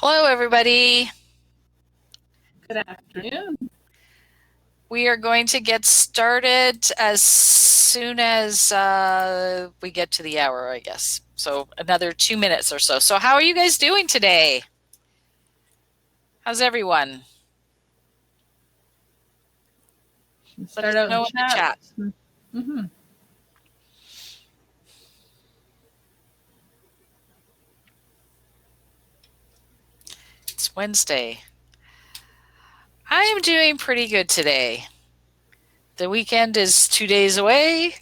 Hello, everybody. Good afternoon. We are going to get started as soon as we get to the hour, I guess. So another 2 minutes or so. So how are you guys doing today? How's everyone? Let us Start out in know in the chat. chat. Mm-hmm. It's Wednesday. I am doing pretty good today. The weekend is 2 days away.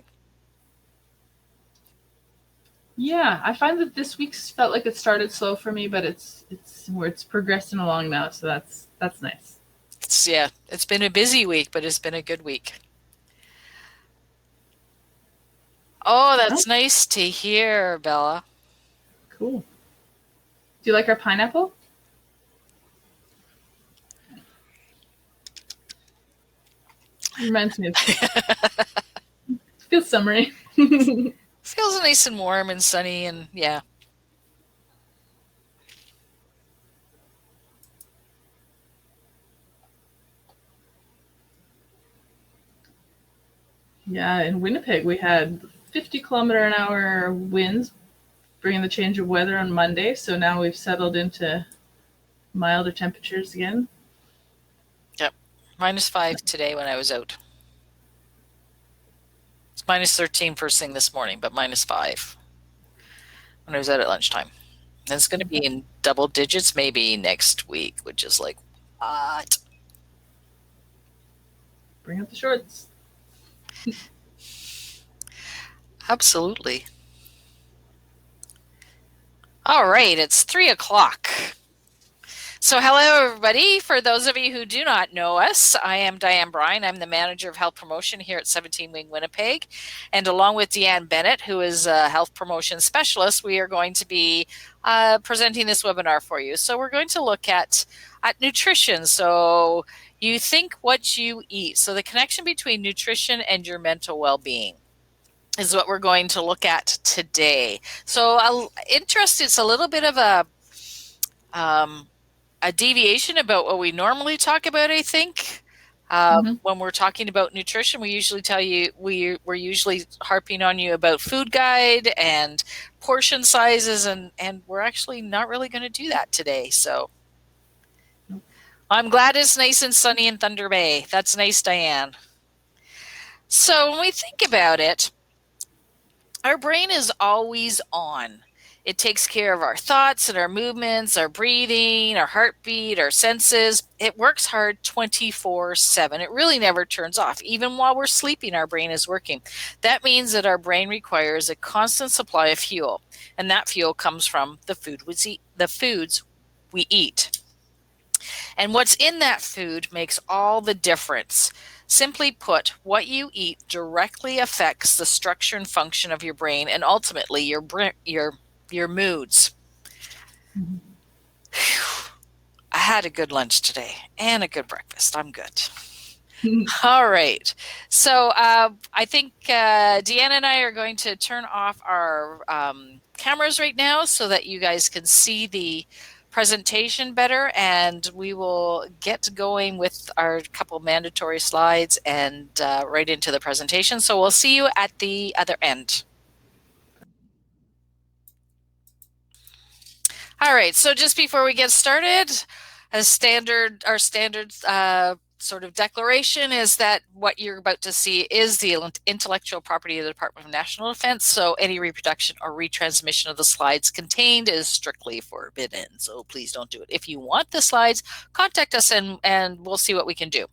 Yeah, I find that this week's felt like it started slow for me, but it's progressing along now, so that's nice. It's been a busy week, but it's been a good week. Oh, Oh, that's nice to hear, Bella. cool. Do you like our pineapple? Reminds me of feels summery. Feels nice and warm and sunny, and yeah. Yeah, in Winnipeg we had 50-kilometer-an-hour winds, bringing the change of weather on Monday. So now we've settled into milder temperatures again. Yep. -5 today when I was out. It's -13 first thing this morning, but -5 when I was out at lunchtime. And it's going to be in double digits maybe next week, which is like, what? Bring up the shorts. Absolutely. All right, it's 3 o'clock. So, hello, everybody. For those of you who do not know us, I am Diane Bryan. I'm the manager of health promotion here at 17 Wing Winnipeg. And along with Deanne Bennett, who is a health promotion specialist, we are going to be presenting this webinar for you. So, we're going to look at nutrition. So, you think what you eat. So, the connection between nutrition and your mental well being is what we're going to look at today. So, interest, it's a little bit of a deviation about what we normally talk about, I think. Mm-hmm. When we're talking about nutrition, we usually tell you we're usually harping on you about food guide and portion sizes, and we're actually not really going to do that today. So I'm glad it's nice and sunny in Thunder Bay. That's nice, Diane. So when we think about it, our brain is always on. It takes care of our thoughts and our movements, our breathing, our heartbeat, our senses. It works hard 24/7. It really never turns off. Even while we're sleeping, our brain is working. That means that our brain requires a constant supply of fuel, and that fuel comes from the foods we eat. And what's in that food makes all the difference. Simply put, what you eat directly affects the structure and function of your brain and ultimately your moods. Mm-hmm. I had a good lunch today and a good breakfast. I'm good. All right. So I think Deanna and I are going to turn off our cameras right now so that you guys can see the presentation better, and we will get going with our couple mandatory slides and right into the presentation. So we'll see you at the other end. All right. So just before we get started, our standard sort of declaration is that what you're about to see is the intellectual property of the Department of National Defense. So any reproduction or retransmission of the slides contained is strictly forbidden. So please don't do it. If you want the slides, contact us and we'll see what we can do.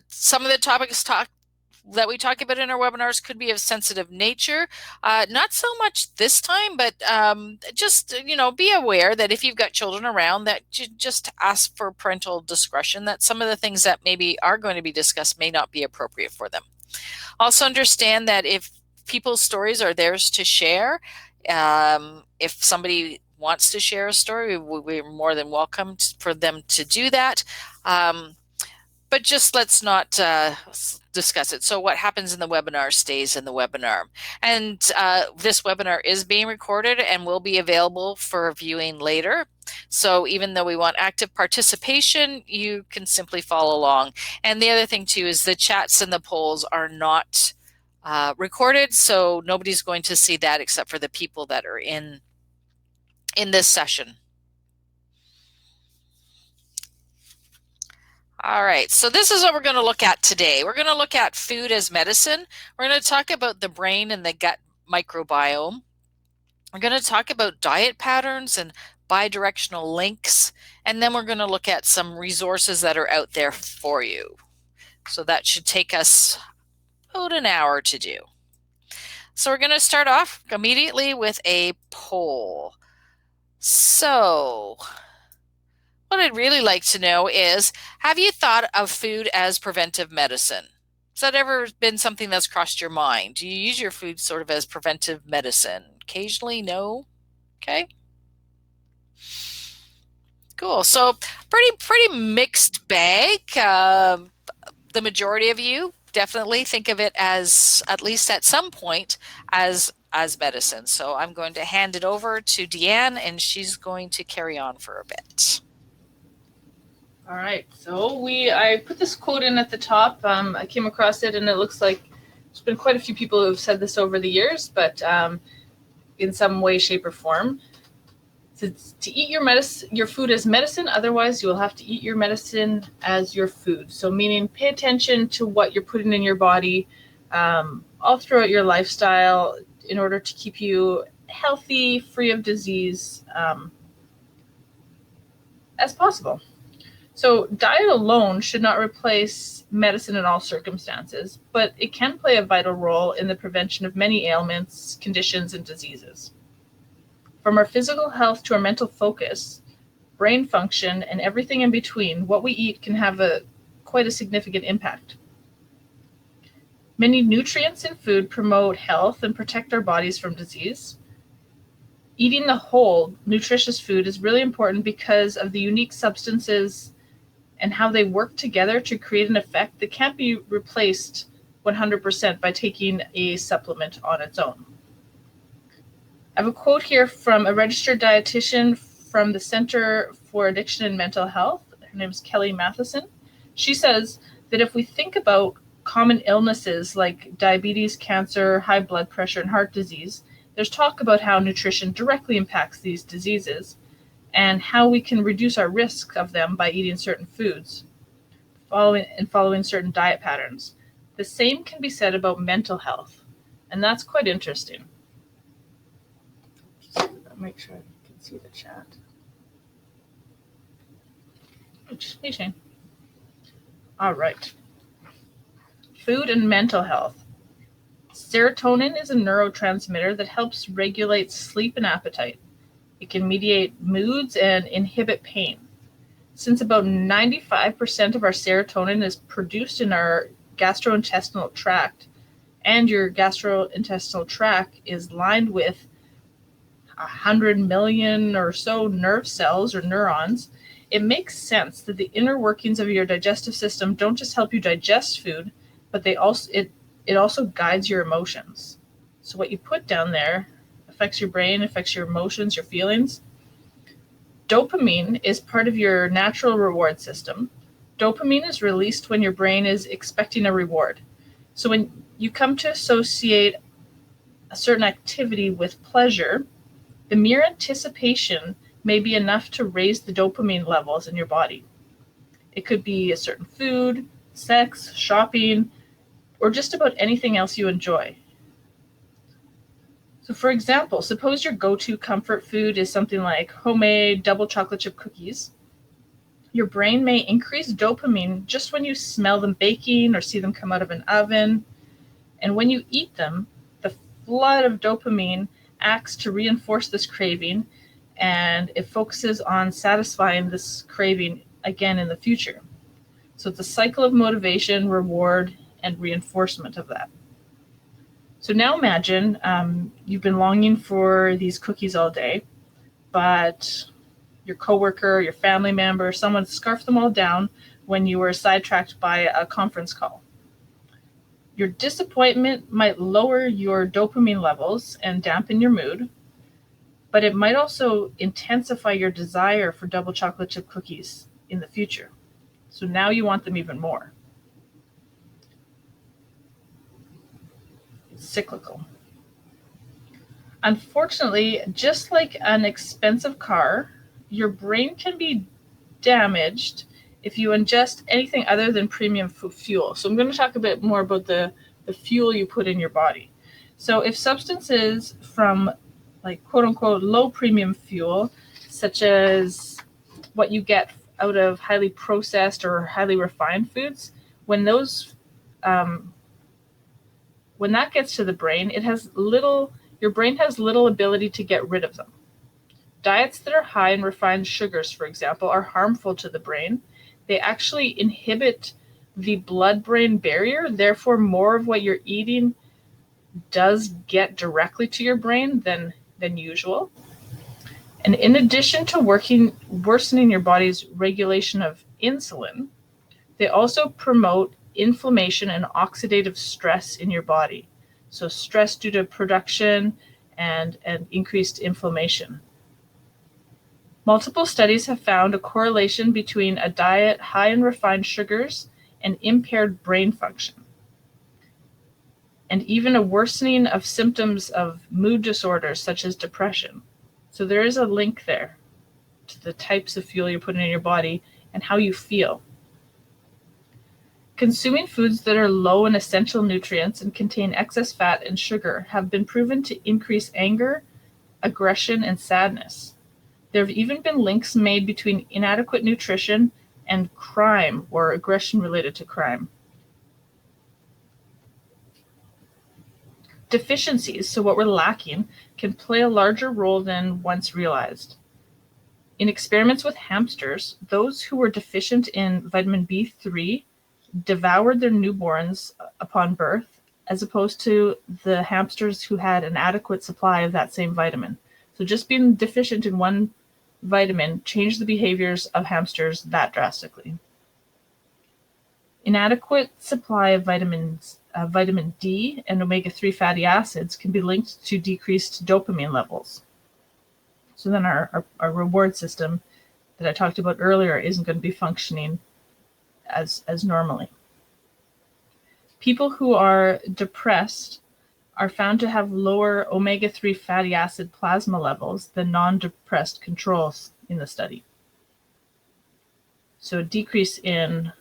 Some of the topics that we talk about in our webinars could be of sensitive nature. Not so much this time, but just, be aware that if you've got children around, that you just ask for parental discretion, that some of the things that maybe are going to be discussed may not be appropriate for them. Also understand that if people's stories are theirs to share, if somebody wants to share a story, we're more than welcome for them to do that. but just let's not discuss it. So what happens in the webinar stays in the webinar. And this webinar is being recorded and will be available for viewing later. So even though we want active participation, you can simply follow along. And the other thing too is the chats and the polls are not recorded, so nobody's going to see that except for the people that are in this session. All right, so this is what we're going to look at today. We're going to look at food as medicine. We're going to talk about the brain and the gut microbiome. We're going to talk about diet patterns and bi-directional links, and then we're going to look at some resources that are out there for you. So that should take us about an hour to do. So we're going to start off immediately with a poll. So what I'd really like to know is, have you thought of food as preventive medicine? Has that ever been something that's crossed your mind? Do you use your food sort of as preventive medicine? Occasionally, no? Okay. Cool. So pretty mixed bag. The majority of you definitely think of it as, at least at some point, as medicine. So I'm going to hand it over to Deanne, and she's going to carry on for a bit. All right, so I put this quote in at the top. I came across it, and it looks like there's been quite a few people who have said this over the years, but in some way, shape, or form. To eat your food as medicine, otherwise you will have to eat your medicine as your food. So meaning pay attention to what you're putting in your body all throughout your lifestyle in order to keep you healthy, free of disease as possible. So diet alone should not replace medicine in all circumstances, but it can play a vital role in the prevention of many ailments, conditions, and diseases. From our physical health to our mental focus, brain function, and everything in between, what we eat can have quite a significant impact. Many nutrients in food promote health and protect our bodies from disease. Eating the whole, nutritious food is really important because of the unique substances and how they work together to create an effect that can't be replaced 100% by taking a supplement on its own. I have a quote here from a registered dietitian from the Center for Addiction and Mental Health. Her name is Kelly Matheson. She says that if we think about common illnesses like diabetes, cancer, high blood pressure, and heart disease, there's talk about how nutrition directly impacts these diseases and how we can reduce our risk of them by eating certain foods, following certain diet patterns. The same can be said about mental health, and that's quite interesting. Make sure I can see the chat. Hey, Shane. All right. Food and mental health. Serotonin is a neurotransmitter that helps regulate sleep and appetite. It can mediate moods and inhibit pain. Since about 95% of our serotonin is produced in our gastrointestinal tract, and your gastrointestinal tract is lined with 100 million or so nerve cells or neurons, it makes sense that the inner workings of your digestive system don't just help you digest food, but it also guides your emotions. So what you put down there affects your brain, affects your emotions, your feelings. Dopamine is part of your natural reward system. Dopamine is released when your brain is expecting a reward. So when you come to associate a certain activity with pleasure, the mere anticipation may be enough to raise the dopamine levels in your body. It could be a certain food, sex, shopping, or just about anything else you enjoy. So for example, suppose your go-to comfort food is something like homemade double chocolate chip cookies. Your brain may increase dopamine just when you smell them baking or see them come out of an oven. And when you eat them, the flood of dopamine acts to reinforce this craving, and it focuses on satisfying this craving again in the future. So it's a cycle of motivation, reward, and reinforcement of that. So now imagine you've been longing for these cookies all day, but your coworker, your family member, someone scarfed them all down when you were sidetracked by a conference call. Your disappointment might lower your dopamine levels and dampen your mood, but it might also intensify your desire for double chocolate chip cookies in the future. So now you want them even more. It's cyclical. Unfortunately, just like an expensive car, your brain can be damaged if you ingest anything other than premium fuel. So I'm going to talk a bit more about the fuel you put in your body. So if substances from like quote unquote low premium fuel, such as what you get out of highly processed or highly refined foods, when that gets to the brain, your brain has little ability to get rid of them. Diets that are high in refined sugars, for example, are harmful to the brain. They actually inhibit the blood-brain barrier. Therefore, more of what you're eating does get directly to your brain than usual. And in addition to worsening your body's regulation of insulin, they also promote inflammation and oxidative stress in your body. So stress due to production and increased inflammation. Multiple studies have found a correlation between a diet high in refined sugars and impaired brain function, and even a worsening of symptoms of mood disorders such as depression. So there is a link there to the types of fuel you're putting in your body and how you feel. Consuming foods that are low in essential nutrients and contain excess fat and sugar have been proven to increase anger, aggression, and sadness. There have even been links made between inadequate nutrition and crime or aggression related to crime. Deficiencies, so what we're lacking, can play a larger role than once realized. In experiments with hamsters, those who were deficient in vitamin B3 devoured their newborns upon birth, as opposed to the hamsters who had an adequate supply of that same vitamin. So just being deficient in one vitamin changed the behaviors of hamsters that drastically. Inadequate supply of vitamin D and omega-3 fatty acids can be linked to decreased dopamine levels. So then our reward system that I talked about earlier isn't going to be functioning as normally. People who are depressed are found to have lower omega-3 fatty acid plasma levels than non-depressed controls in the study. So a decrease in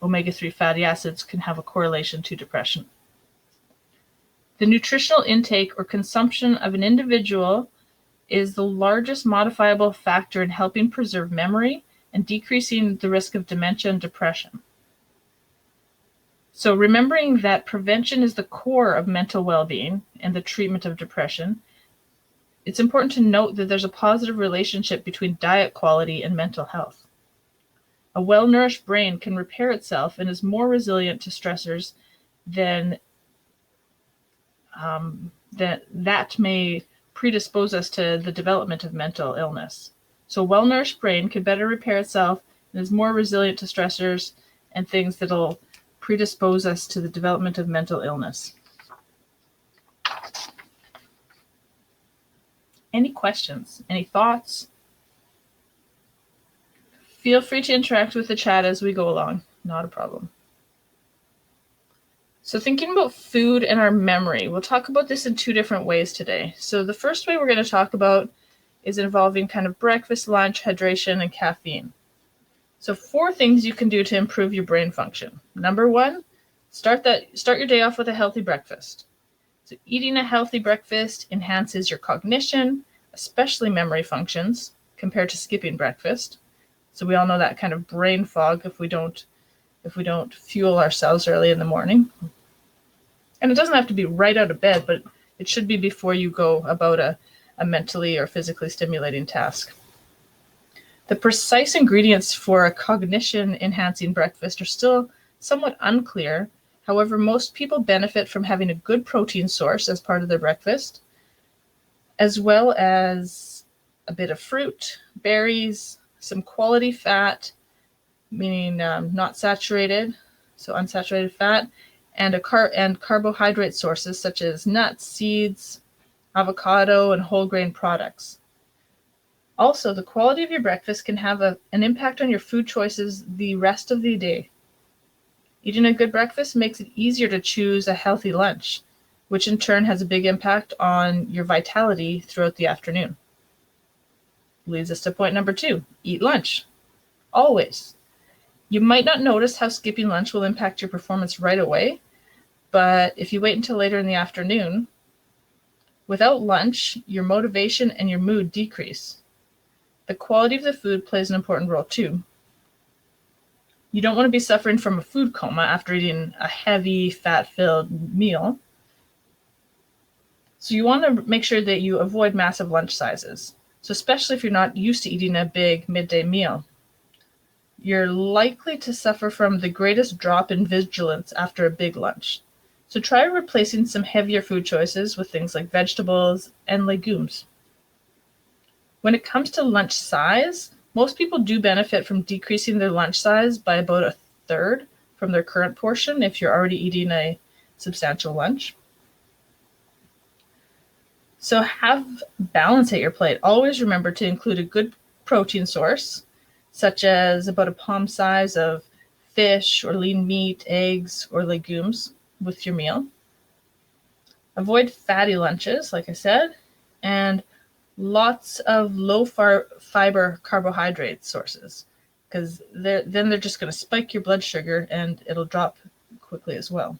omega-3 fatty acids can have a correlation to depression. The nutritional intake or consumption of an individual is the largest modifiable factor in helping preserve memory and decreasing the risk of dementia and depression. So remembering that prevention is the core of mental well-being and the treatment of depression, it's important to note that there's a positive relationship between diet quality and mental health. A well-nourished brain can repair itself and is more resilient to stressors than that may predispose us to the development of mental illness. So a well-nourished brain can better repair itself and is more resilient to stressors and things that'll predispose us to the development of mental illness. Any questions? Any thoughts? Feel free to interact with the chat as we go along. Not a problem. So thinking about food and our memory, we'll talk about this in two different ways today. So the first way we're going to talk about is involving kind of breakfast, lunch, hydration, and caffeine. So 4 things you can do to improve your brain function. Number 1, start your day off with a healthy breakfast. So eating a healthy breakfast enhances your cognition, especially memory functions, compared to skipping breakfast. So we all know that kind of brain fog if we don't fuel ourselves early in the morning. And it doesn't have to be right out of bed, but it should be before you go about a mentally or physically stimulating task. The precise ingredients for a cognition-enhancing breakfast are still somewhat unclear. However, most people benefit from having a good protein source as part of their breakfast, as well as a bit of fruit, berries, some quality fat, meaning not saturated, so unsaturated fat, and carbohydrate sources such as nuts, seeds, avocado, and whole grain products. Also, the quality of your breakfast can have an impact on your food choices the rest of the day. Eating a good breakfast makes it easier to choose a healthy lunch, which in turn has a big impact on your vitality throughout the afternoon. Leads us to point number 2, eat lunch. Always. You might not notice how skipping lunch will impact your performance right away, but if you wait until later in the afternoon, without lunch, your motivation and your mood decrease. The quality of the food plays an important role too. You don't want to be suffering from a food coma after eating a heavy, fat-filled meal. So you want to make sure that you avoid massive lunch sizes. So especially if you're not used to eating a big midday meal, you're likely to suffer from the greatest drop in vigilance after a big lunch. So try replacing some heavier food choices with things like vegetables and legumes. When it comes to lunch size, most people do benefit from decreasing their lunch size by about a third from their current portion if you're already eating a substantial lunch. So have balance at your plate. Always remember to include a good protein source, such as about a palm size of fish or lean meat, eggs, or legumes with your meal. Avoid fatty lunches, like I said, and lots of low fiber carbohydrate sources, because then they're just going to spike your blood sugar and it'll drop quickly as well.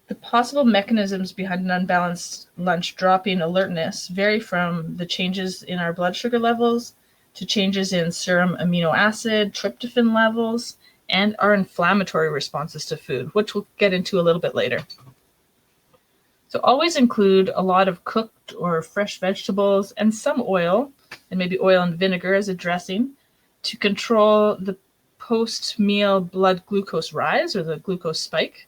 The possible mechanisms behind an unbalanced lunch dropping alertness vary from the changes in our blood sugar levels to changes in serum amino acid, tryptophan levels, and our inflammatory responses to food, which we'll get into a little bit later. So always include a lot of cooked or fresh vegetables and some oil, and maybe oil and vinegar as a dressing, to control the post-meal blood glucose rise or the glucose spike.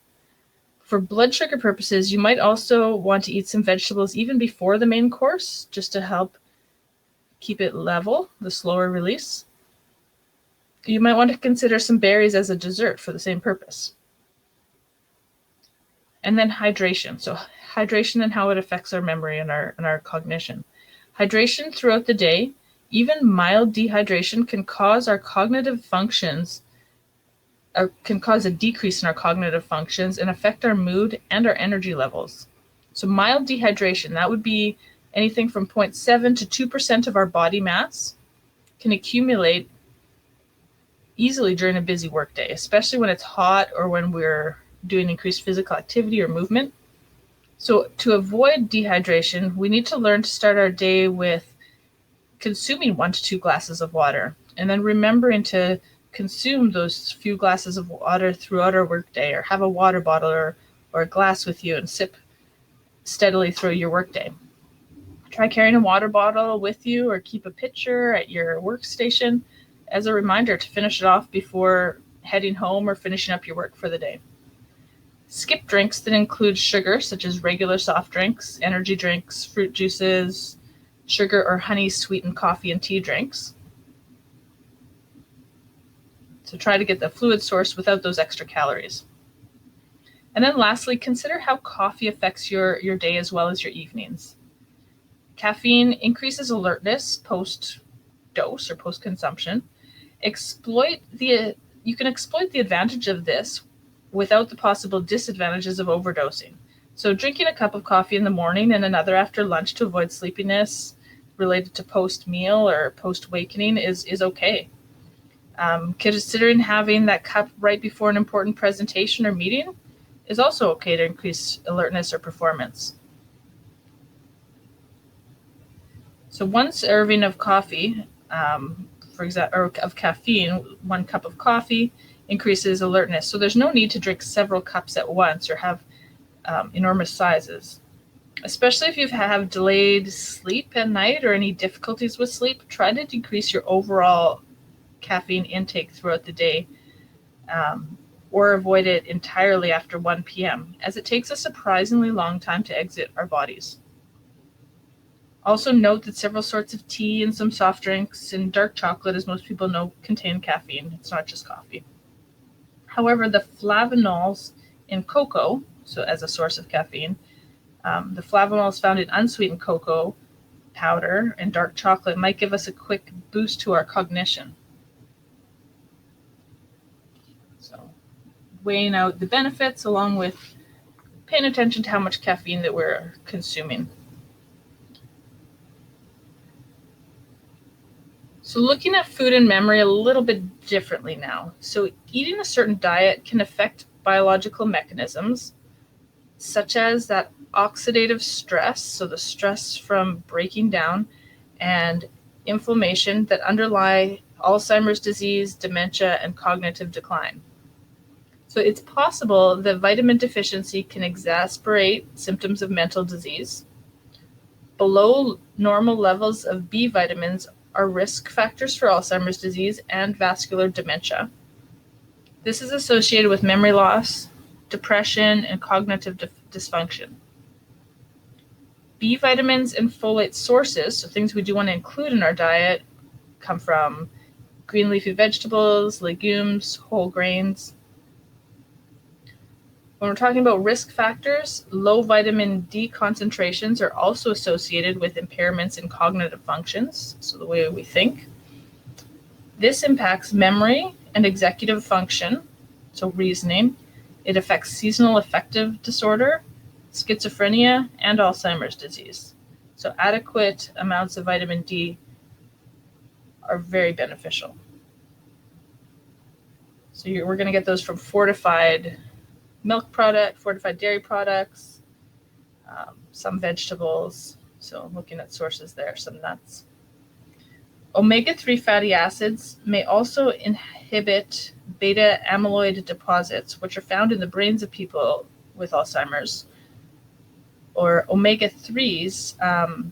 For blood sugar purposes, you might also want to eat some vegetables even before the main course, just to help keep it level, the slower release. You might want to consider some berries as a dessert for the same purpose. And then hydration. So hydration and how it affects our memory and our cognition. Hydration throughout the day, even mild dehydration, can cause our cognitive functions, can cause a decrease in our cognitive functions and affect our mood and our energy levels. So mild dehydration, that would be anything from 0.7 to 2% of our body mass, can accumulate easily during a busy workday, especially when it's hot or when we're doing increased physical activity or movement. So to avoid dehydration, we need to learn to start our day with consuming 1 to 2 glasses of water, and then remembering to consume those few glasses of water throughout our workday, or have a water bottle or a glass with you and sip steadily through your workday. Try carrying a water bottle with you or keep a pitcher at your workstation as a reminder to finish it off before heading home or finishing up your work for the day. Skip drinks that include sugar, such as regular soft drinks, energy drinks, fruit juices, sugar or honey sweetened coffee and tea drinks. So try to get the fluid source without those extra calories. And then lastly, consider how coffee affects your day as well as your evenings. Caffeine increases alertness post-dose or post-consumption. You can exploit the advantage of this without the possible disadvantages of overdosing. So drinking a cup of coffee in the morning and another after lunch to avoid sleepiness related to post-meal or post-awakening is okay. Considering having that cup right before an important presentation or meeting is also okay to increase alertness or performance. So one serving of coffee, for example, or of caffeine, 1 cup of coffee increases alertness. So there's no need to drink several cups at once or have enormous sizes. Especially if you have delayed sleep at night or any difficulties with sleep, try to decrease your overall caffeine intake throughout the day, or avoid it entirely after 1 p.m., as it takes a surprisingly long time to exit our bodies. Also note that several sorts of tea and some soft drinks and dark chocolate, as most people know, contain caffeine. It's not just coffee. However, the flavonols in cocoa, so as a source of caffeine, the flavonols found in unsweetened cocoa powder and dark chocolate might give us a quick boost to our cognition. So weighing out the benefits along with paying attention to how much caffeine that we're consuming. So looking at food and memory a little bit differently now. So eating a certain diet can affect biological mechanisms such as that oxidative stress, so the stress from breaking down, and inflammation that underlie Alzheimer's disease, dementia, and cognitive decline. So it's possible that vitamin deficiency can exacerbate symptoms of mental disease. Below normal levels of B vitamins are risk factors for Alzheimer's disease and vascular dementia. This is associated with memory loss, depression, and cognitive dysfunction. B vitamins and folate sources, so things we do want to include in our diet, come from green leafy vegetables, legumes, whole grains. When we're talking about risk factors, low vitamin D concentrations are also associated with impairments in cognitive functions, so the way we think. This impacts memory and executive function, so reasoning. It affects seasonal affective disorder, schizophrenia, and Alzheimer's disease. So adequate amounts of vitamin D are very beneficial. So we're going to get those from fortified milk product, fortified dairy products, some vegetables. So looking at sources there, some nuts. Omega-3 fatty acids may also inhibit beta amyloid deposits, which are found in the brains of people with Alzheimer's. Or omega-3s,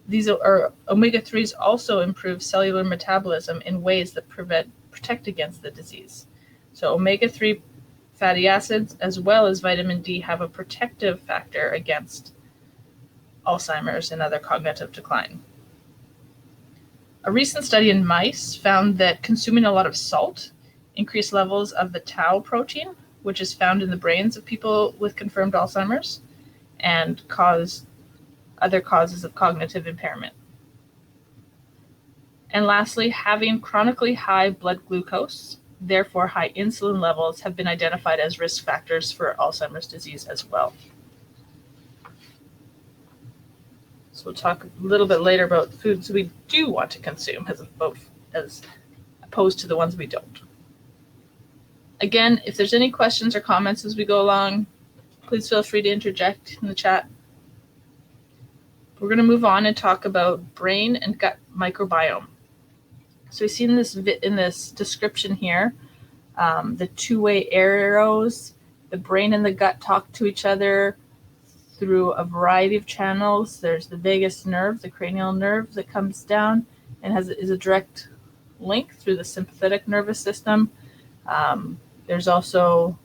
these are omega-3s also improve cellular metabolism in ways that protect against the disease. So omega-3 fatty acids as well as vitamin D have a protective factor against Alzheimer's and other cognitive decline. A recent study in mice found that consuming a lot of salt increased levels of the tau protein, which is found in the brains of people with confirmed Alzheimer's, and cause other causes of cognitive impairment. And lastly, having chronically high blood glucose, therefore high insulin levels, have been identified as risk factors for Alzheimer's disease as well. So we'll talk a little bit later about foods we do want to consume as opposed to the ones we don't. Again, if there's any questions or comments as we go along, please feel free to interject in the chat. We're going to move on and talk about brain and gut microbiome. So we see in this description here, the two-way arrows, the brain and the gut talk to each other through a variety of channels. There's the vagus nerve, the cranial nerve that comes down and is a direct link through the sympathetic nervous system. There's also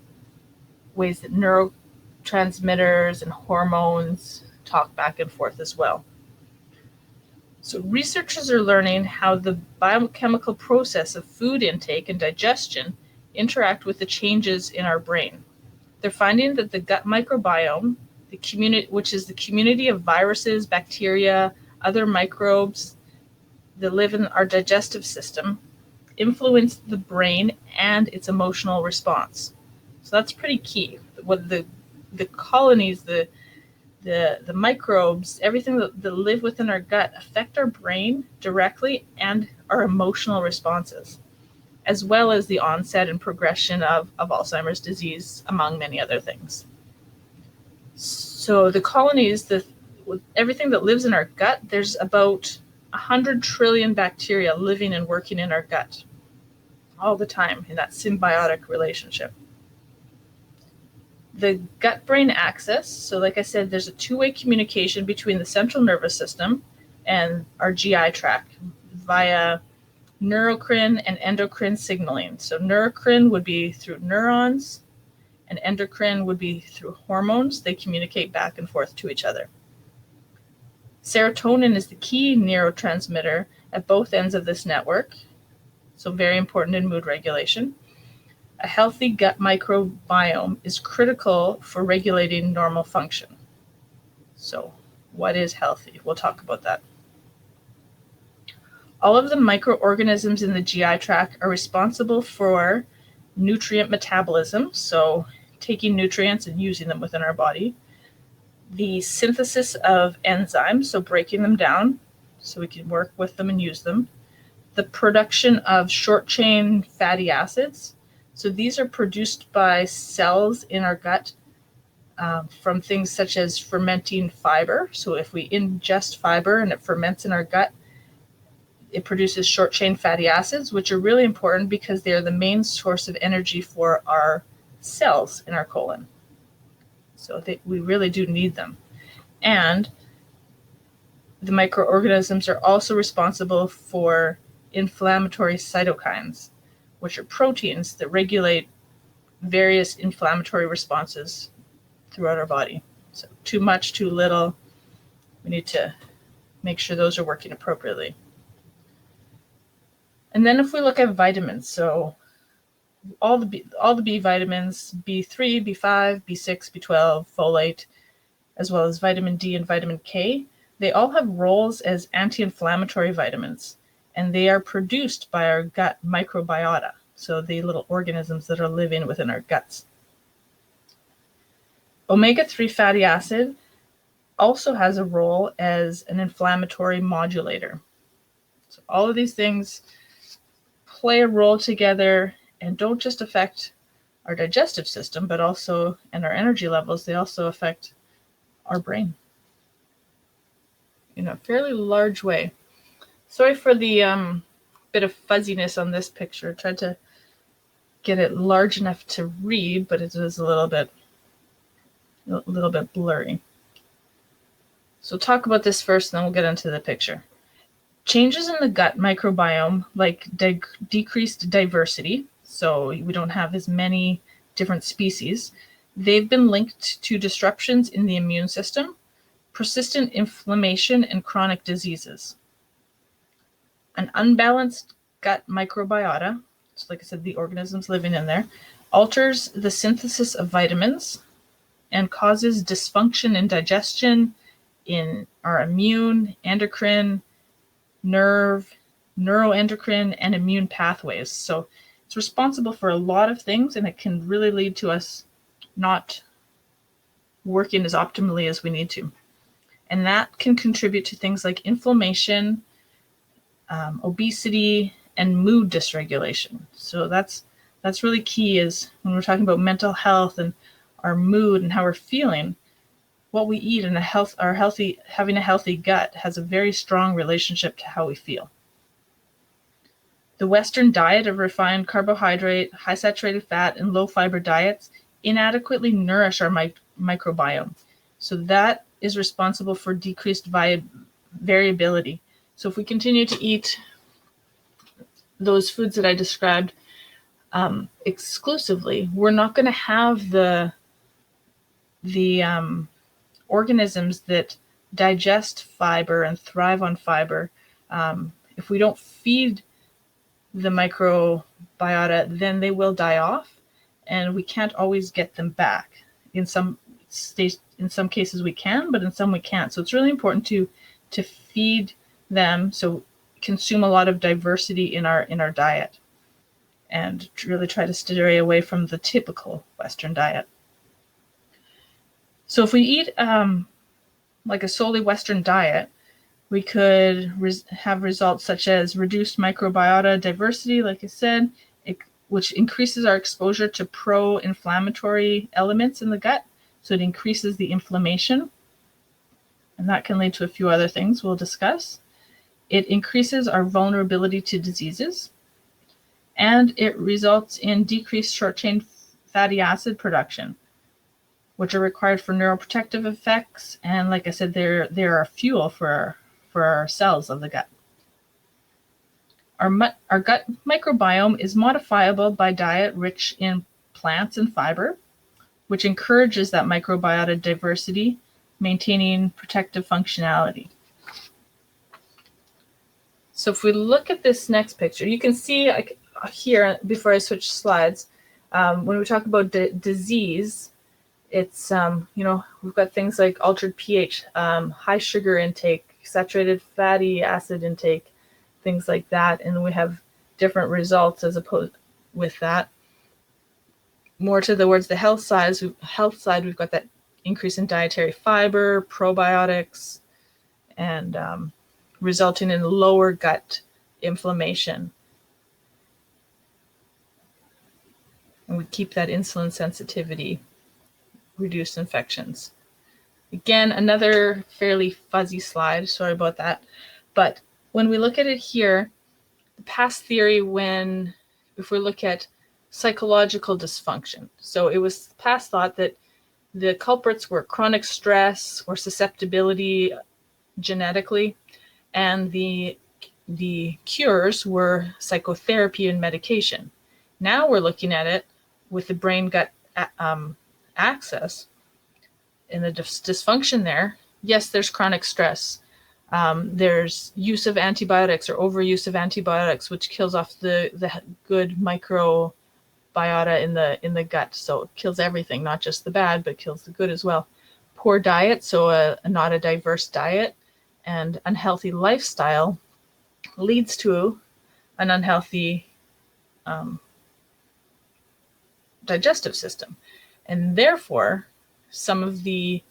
ways that neurotransmitters and hormones talk back and forth as well. So researchers are learning how the biochemical process of food intake and digestion interact with the changes in our brain. They're finding that the gut microbiome, which is the community of viruses, bacteria, other microbes that live in our digestive system, influence the brain and its emotional response. So that's pretty key. What the colonies, the microbes, everything that live within our gut affect our brain directly and our emotional responses, as well as the onset and progression of Alzheimer's disease, among many other things. So the colonies, everything that lives in our gut, there's about 100 trillion bacteria living and working in our gut all the time in that symbiotic relationship. The gut-brain axis, so like I said, there's a two-way communication between the central nervous system and our GI tract via neurocrine and endocrine signaling. So neurocrine would be through neurons, and endocrine would be through hormones. They communicate back and forth to each other. Serotonin is the key neurotransmitter at both ends of this network, so very important in mood regulation. A healthy gut microbiome is critical for regulating normal function. So, what is healthy? We'll talk about that. All of the microorganisms in the GI tract are responsible for nutrient metabolism, so taking nutrients and using them within our body, the synthesis of enzymes, so breaking them down so we can work with them and use them, the production of short-chain fatty acids. So these are produced by cells in our gut from things such as fermenting fiber. So if we ingest fiber and it ferments in our gut, it produces short-chain fatty acids, which are really important because they are the main source of energy for our cells in our colon. So we really do need them. And the microorganisms are also responsible for inflammatory cytokines, which are proteins that regulate various inflammatory responses throughout our body. So too much, too little, we need to make sure those are working appropriately. And then if we look at vitamins, so all the B vitamins, B3, B5, B6, B12, folate, as well as vitamin D and vitamin K, they all have roles as anti-inflammatory vitamins, and they are produced by our gut microbiota, so the little organisms that are living within our guts. Omega-3 fatty acid also has a role as an inflammatory modulator. So all of these things play a role together and don't just affect our digestive system, but also, and our energy levels, they also affect our brain in a fairly large way. Sorry for the bit of fuzziness on this picture. I tried to get it large enough to read, but it is a little bit blurry. So talk about this first, and then we'll get into the picture. Changes in the gut microbiome, like decreased diversity, so we don't have as many different species, they've been linked to disruptions in the immune system, persistent inflammation, and chronic diseases. An unbalanced gut microbiota, so like I said, the organisms living in there, alters the synthesis of vitamins and causes dysfunction in digestion, in our immune, endocrine, nerve, neuroendocrine, and immune pathways. So it's responsible for a lot of things, and it can really lead to us not working as optimally as we need to. And that can contribute to things like inflammation, obesity, and mood dysregulation. So that's really key, is when we're talking about mental health and our mood and how we're feeling, what we eat and having a healthy gut has a very strong relationship to how we feel. The Western diet of refined carbohydrate, high saturated fat, and low fiber diets inadequately nourish our microbiome. So that is responsible for decreased variability. So if we continue to eat those foods that I described exclusively, we're not going to have the organisms that digest fiber and thrive on fiber. If we don't feed the microbiota, then they will die off, and we can't always get them back. In some cases we can, but in some we can't. So it's really important to feed them, so consume a lot of diversity in our diet, and really try to stray away from the typical Western diet. So if we eat like a solely Western diet, we could have results such as reduced microbiota diversity, like I said, which increases our exposure to pro-inflammatory elements in the gut. So it increases the inflammation, and that can lead to a few other things we'll discuss. It increases our vulnerability to diseases, and it results in decreased short-chain fatty acid production, which are required for neuroprotective effects. And like I said, they're a fuel for our cells of the gut. Our gut microbiome is modifiable by diet rich in plants and fiber, which encourages that microbiota diversity, maintaining protective functionality. So if we look at this next picture, you can see here, before I switch slides, when we talk about disease, it's, we've got things like altered pH, high sugar intake, saturated fatty acid intake, things like that. And we have different results as opposed with that. More towards the health side, we've got that increase in dietary fiber, probiotics, and resulting in lower gut inflammation. And we keep that insulin sensitivity, reduce infections. Again, another fairly fuzzy slide, sorry about that. But when we look at it here, the past theory, if we look at psychological dysfunction, so it was past thought that the culprits were chronic stress or susceptibility genetically, and the cures were psychotherapy and medication. Now we're looking at it with the brain-gut axis and the dysfunction there. Yes, there's chronic stress. There's use of antibiotics or overuse of antibiotics, which kills off the good microbiota in the gut. So it kills everything, not just the bad, but kills the good as well. Poor diet, so not a diverse diet, and unhealthy lifestyle leads to an unhealthy digestive system. And therefore, some of the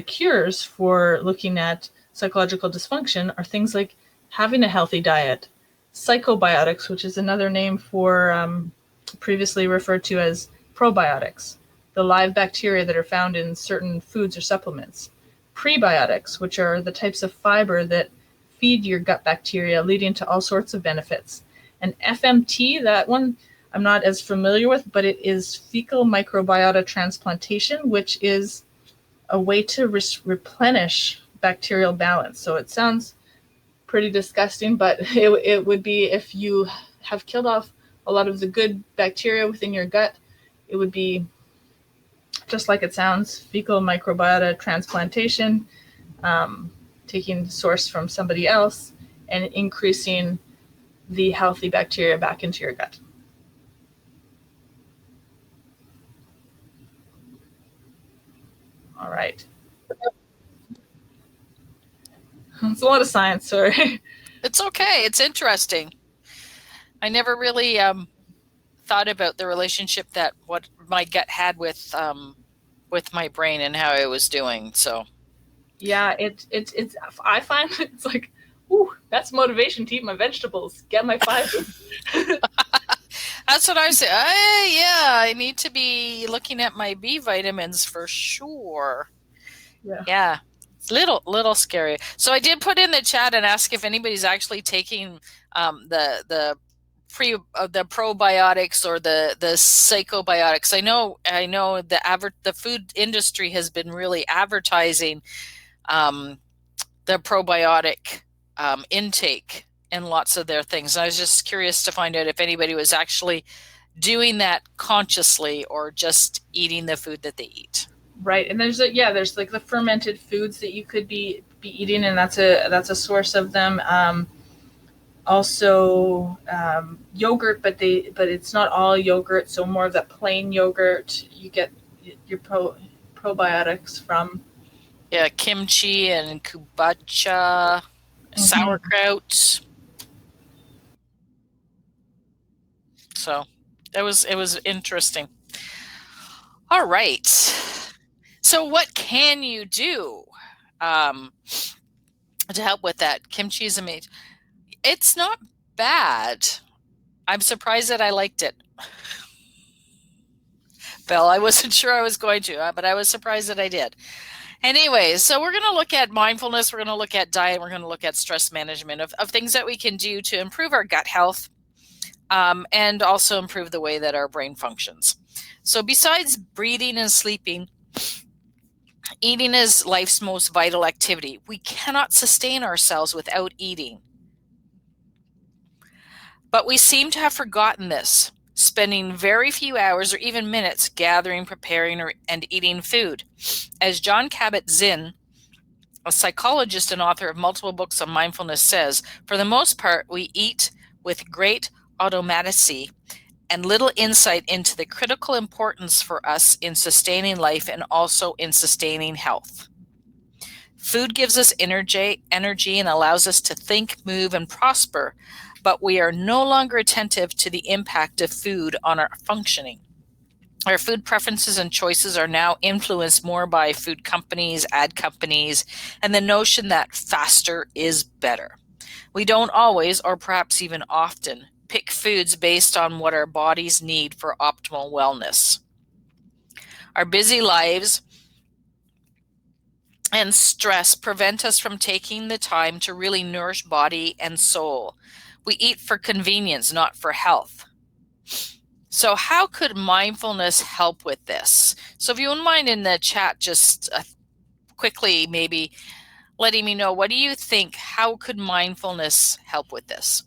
cures for looking at psychological dysfunction are things like having a healthy diet, psychobiotics, which is another name for previously referred to as probiotics, the live bacteria that are found in certain foods or supplements, prebiotics, which are the types of fiber that feed your gut bacteria, leading to all sorts of benefits, and FMT, that one I'm not as familiar with, but it is fecal microbiota transplantation, which is a way to replenish bacterial balance. So it sounds pretty disgusting, but it would be, if you have killed off a lot of the good bacteria within your gut, it would be just like it sounds, fecal microbiota transplantation, taking the source from somebody else and increasing the healthy bacteria back into your gut. All right. It's a lot of science, sorry. It's okay. It's interesting. I never really thought about the relationship that what my gut had with my brain and how it was doing. So yeah, it's I find it's like, ooh, that's motivation to eat my vegetables, get my fiber. That's what I say. I need to be looking at my B vitamins for sure. Yeah. It's little scary. So I did put in the chat and ask if anybody's actually taking the probiotics or the psychobiotics. I know the food industry has been really advertising the probiotic intake in lots of their things. I was just curious to find out if anybody was actually doing that consciously or just eating the food that they eat. Right, and there's like the fermented foods that you could be eating, and that's a source of them. Also, yogurt, but it's not all yogurt. So more of that plain yogurt, you get your probiotics from. Yeah, kimchi and kombucha, sauerkraut. So it was interesting. All right. So what can you do to help with that? Kimchi is amazing. It's not bad. I'm surprised that I liked it. Bill, I wasn't sure I was going to, but I was surprised that I did. Anyways, so we're going to look at mindfulness, we're going to look at diet, we're going to look at stress management of things that we can do to improve our gut health and also improve the way that our brain functions. So besides breathing and sleeping, eating is life's most vital activity. We cannot sustain ourselves without eating. But we seem to have forgotten this, spending very few hours or even minutes gathering, preparing, and eating food. As Jon Kabat-Zinn A psychologist and author of multiple books on mindfulness says, for the most part, we eat with great automaticity and little insight into the critical importance for us in sustaining life and also in sustaining health. Food gives us energy and allows us to think, move, and prosper, but we are no longer attentive to the impact of food on our functioning. Our food preferences and choices are now influenced more by food companies, ad companies, and the notion that faster is better. We don't always, or perhaps even often, pick foods based on what our bodies need for optimal wellness. Our busy lives and stress prevent us from taking the time to really nourish body and soul. We eat for convenience, not for health. So how could mindfulness help with this? So if you wouldn't mind in the chat, just quickly maybe letting me know, what do you think? How could mindfulness help with this?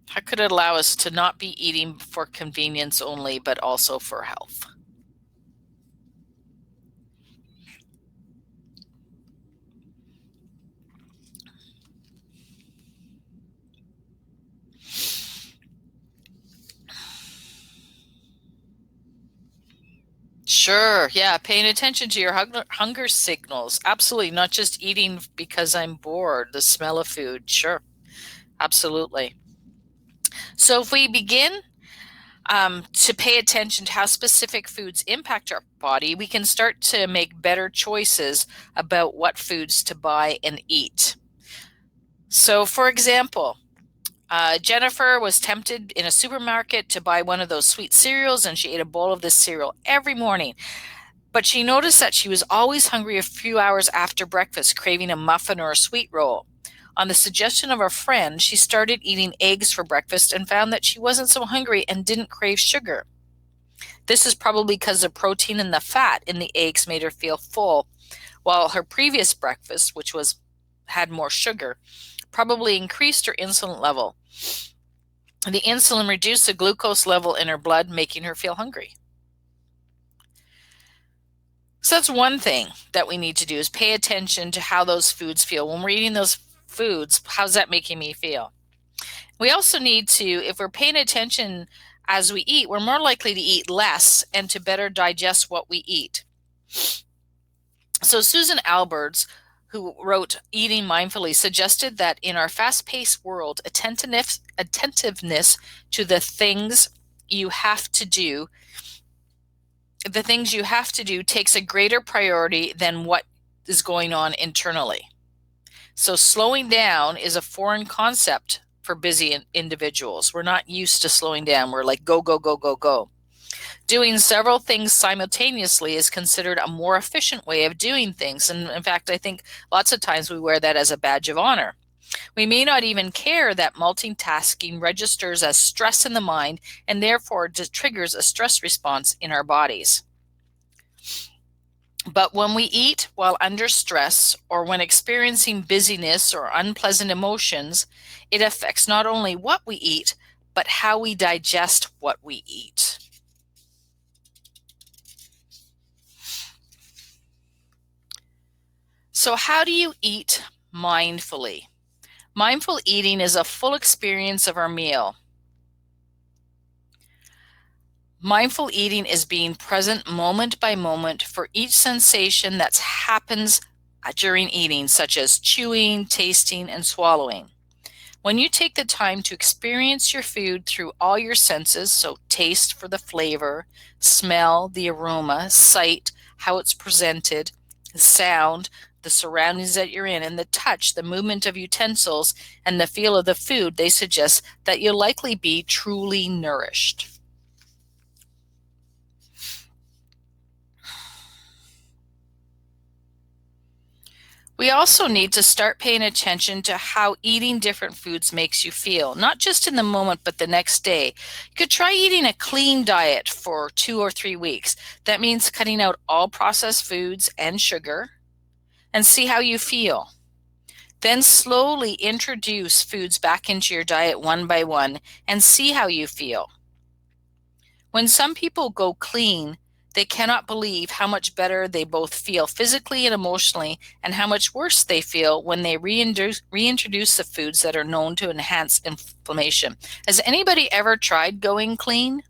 How could it allow us to not be eating for convenience only, but also for health? Sure. Yeah. Paying attention to your hunger signals. Absolutely. Not just eating because I'm bored. The smell of food. Sure. Absolutely. So if we begin to pay attention to how specific foods impact our body, we can start to make better choices about what foods to buy and eat. So, for example, Jennifer was tempted in a supermarket to buy one of those sweet cereals, and she ate a bowl of this cereal every morning. But she noticed that she was always hungry a few hours after breakfast, craving a muffin or a sweet roll. On the suggestion of a friend, she started eating eggs for breakfast and found that she wasn't so hungry and didn't crave sugar. This is probably because the protein and the fat in the eggs made her feel full, while her previous breakfast, which had more sugar, probably increased her insulin level. The insulin reduced the glucose level in her blood, making her feel hungry. So that's one thing that we need to do, is pay attention to how those foods feel. When we're eating those foods, how's that making me feel? We also need to, if we're paying attention as we eat, we're more likely to eat less and to better digest what we eat. So Susan Alberts, who wrote Eating Mindfully, suggested that in our fast-paced world, attentiveness to the things you have to do takes a greater priority than what is going on internally. So slowing down is a foreign concept for busy individuals. We're not used to slowing down. We're like, go, go, go, go, go. Doing several things simultaneously is considered a more efficient way of doing things. And in fact, I think lots of times we wear that as a badge of honor. We may not even care that multitasking registers as stress in the mind and therefore triggers a stress response in our bodies. But when we eat while under stress or when experiencing busyness or unpleasant emotions, it affects not only what we eat, but how we digest what we eat. So how do you eat mindfully? Mindful eating is a full experience of our meal. Mindful eating is being present moment by moment for each sensation that happens during eating, such as chewing, tasting, and swallowing. When you take the time to experience your food through all your senses, so taste for the flavor, smell, the aroma, sight, how it's presented, the sound, the surroundings that you're in, and the touch, the movement of utensils, and the feel of the food, they suggest that you'll likely be truly nourished. We also need to start paying attention to how eating different foods makes you feel, not just in the moment, but the next day. You could try eating a clean diet for 2 or 3 weeks. That means cutting out all processed foods and sugar, and see how you feel. Then slowly introduce foods back into your diet one by one and see how you feel. When some people go clean, they cannot believe how much better they both feel physically and emotionally, and how much worse they feel when they reintroduce the foods that are known to enhance inflammation. Has anybody ever tried going clean?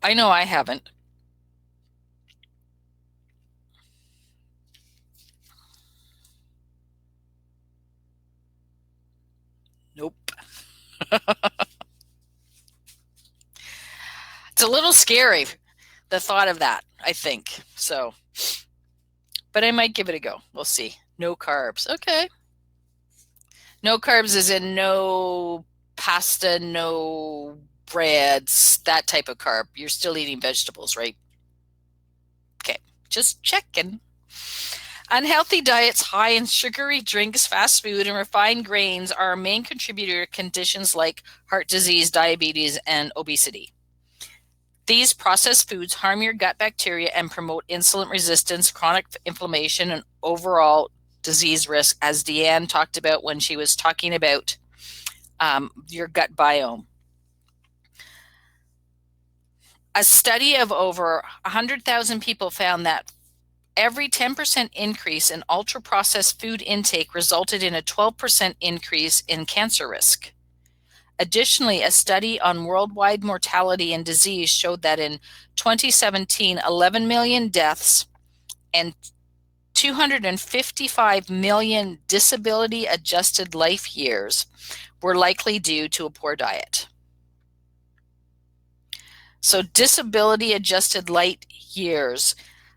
I know I haven't. Nope. It's a little scary, the thought of that, I think. So, but I might give it a go. We'll see. No carbs. Okay. No carbs is in no pasta, no breads, that type of carb. You're still eating vegetables, right? Okay, just checking. Unhealthy diets high in sugary drinks, fast food, and refined grains are a main contributor to conditions like heart disease, diabetes, and obesity. These processed foods harm your gut bacteria and promote insulin resistance, chronic inflammation, and overall disease risk, as Deanne talked about when she was talking about your gut biome. A study of over 100,000 people found that every 10% increase in ultra-processed food intake resulted in a 12% increase in cancer risk. Additionally, a study on worldwide mortality and disease showed that in 2017, 11 million deaths and 255 million disability-adjusted life years were likely due to a poor diet. So disability-adjusted life years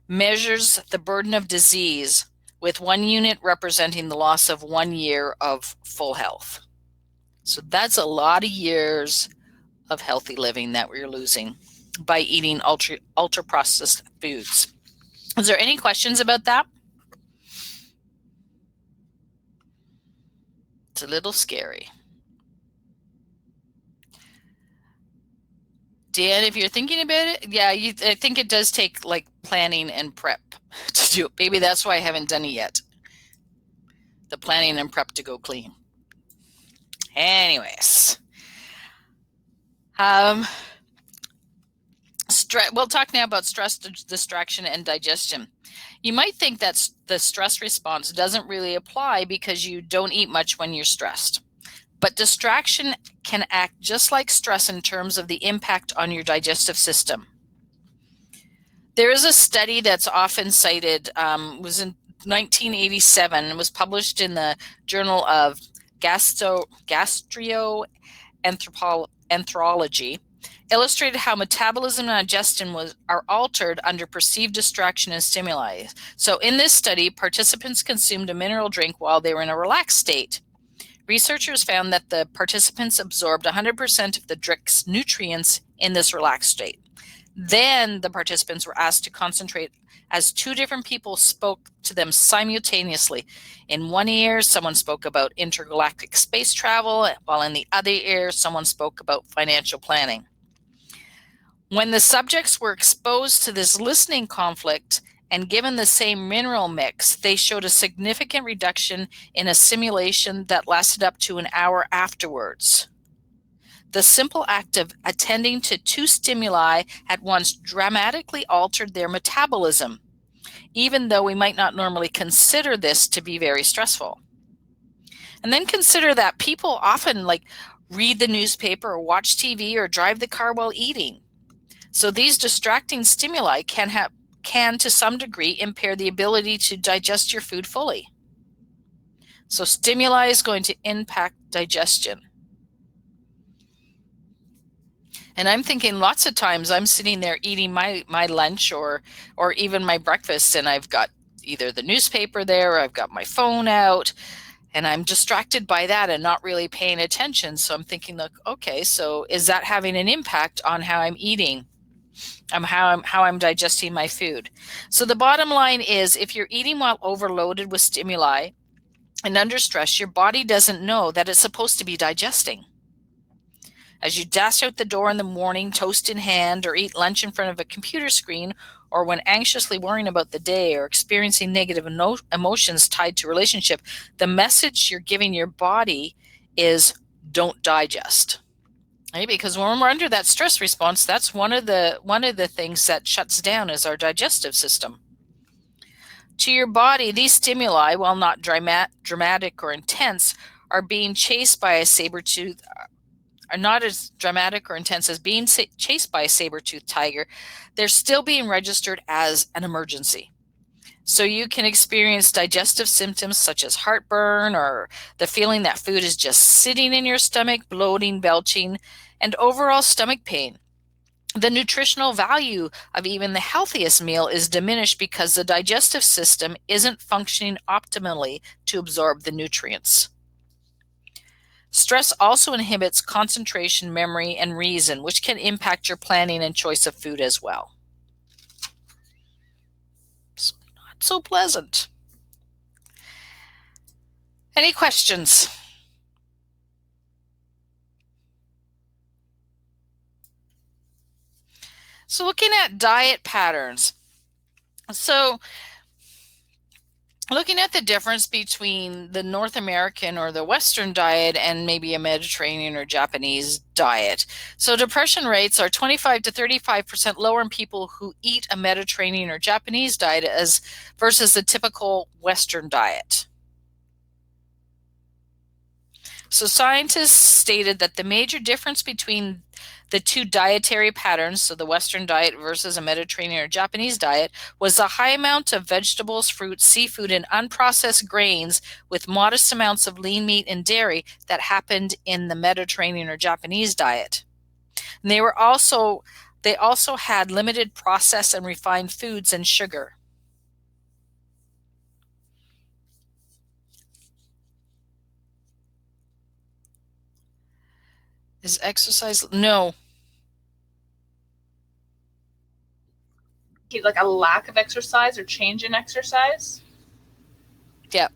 measures the burden of disease, with 1 unit representing the loss of 1 year of full health. So that's a lot of years of healthy living that we're losing by eating ultra-processed foods. Is there any questions about that? It's a little scary. Dan, if you're thinking about it, yeah, I think it does take like planning and prep to do it. Maybe that's why I haven't done it yet. The planning and prep to go clean. Anyways, we'll talk now about stress, distraction, and digestion. You might think that the stress response doesn't really apply because you don't eat much when you're stressed. But distraction can act just like stress in terms of the impact on your digestive system. There is a study that's often cited, was in 1987, and was published in the Journal of Gastroenterology, illustrated how metabolism and digestion are altered under perceived distraction and stimuli. So in this study, participants consumed a mineral drink while they were in a relaxed state. Researchers found that the participants absorbed 100% of the drink's nutrients in this relaxed state. Then the participants were asked to concentrate as 2 different people spoke to them simultaneously. In one ear, someone spoke about intergalactic space travel, while in the other ear, someone spoke about financial planning. When the subjects were exposed to this listening conflict and given the same mineral mix, they showed a significant reduction in assimilation that lasted up to an hour afterwards. The simple act of attending to 2 stimuli at once dramatically altered their metabolism, even though we might not normally consider this to be very stressful. And then consider that people often read the newspaper or watch TV or drive the car while eating. So these distracting stimuli can to some degree impair the ability to digest your food fully. So stimuli is going to impact digestion. And I'm thinking lots of times I'm sitting there eating my lunch or even my breakfast, and I've got either the newspaper there or I've got my phone out, and I'm distracted by that and not really paying attention. So I'm thinking, look, okay, so is that having an impact on how I'm eating? How I'm digesting my food. So the bottom line is, if you're eating while overloaded with stimuli and under stress, your body doesn't know that it's supposed to be digesting. As you dash out the door in the morning, toast in hand, or eat lunch in front of a computer screen, or when anxiously worrying about the day or experiencing negative emotions tied to relationship, the message you're giving your body is don't digest. Right? Because when we're under that stress response, that's one of the things that shuts down is our digestive system. To your body, these stimuli, while not dramatic or intense, are being chased by a saber-tooth are not as dramatic or intense as being chased by a saber-toothed tiger. They're still being registered as an emergency. So you can experience digestive symptoms such as heartburn or the feeling that food is just sitting in your stomach, bloating, belching, and overall stomach pain. The nutritional value of even the healthiest meal is diminished because the digestive system isn't functioning optimally to absorb the nutrients. Stress also inhibits concentration, memory, and reason, which can impact your planning and choice of food as well. It's not so pleasant. Any questions? So looking at diet patterns. So looking at the difference between the North American or the Western diet and maybe a Mediterranean or Japanese diet. So depression rates are 25 to 35% lower in people who eat a Mediterranean or Japanese diet as versus the typical Western diet. So scientists stated that the major difference between the two dietary patterns, so the Western diet versus a Mediterranean or Japanese diet, was the high amount of vegetables, fruits, seafood, and unprocessed grains with modest amounts of lean meat and dairy that happened in the Mediterranean or Japanese diet. And they also had limited processed and refined foods and sugar. Is exercise? No. Like a lack of exercise or change in exercise? Yeah.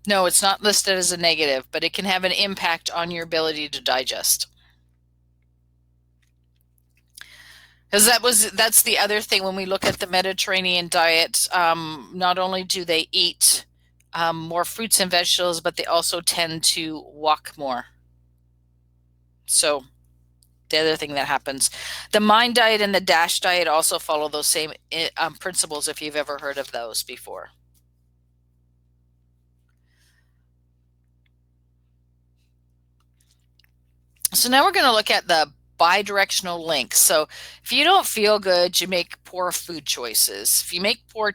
No, it's not listed as a negative, but it can have an impact on your ability to digest. Because that's the other thing when we look at the Mediterranean diet. Not only do they eat more fruits and vegetables, but they also tend to walk more. So the other thing that happens, the Mind diet and the DASH diet also follow those same principles. If you've ever heard of those before. So now we're going to look at the bi-directional links. So if you don't feel good, you make poor food choices. If you make poor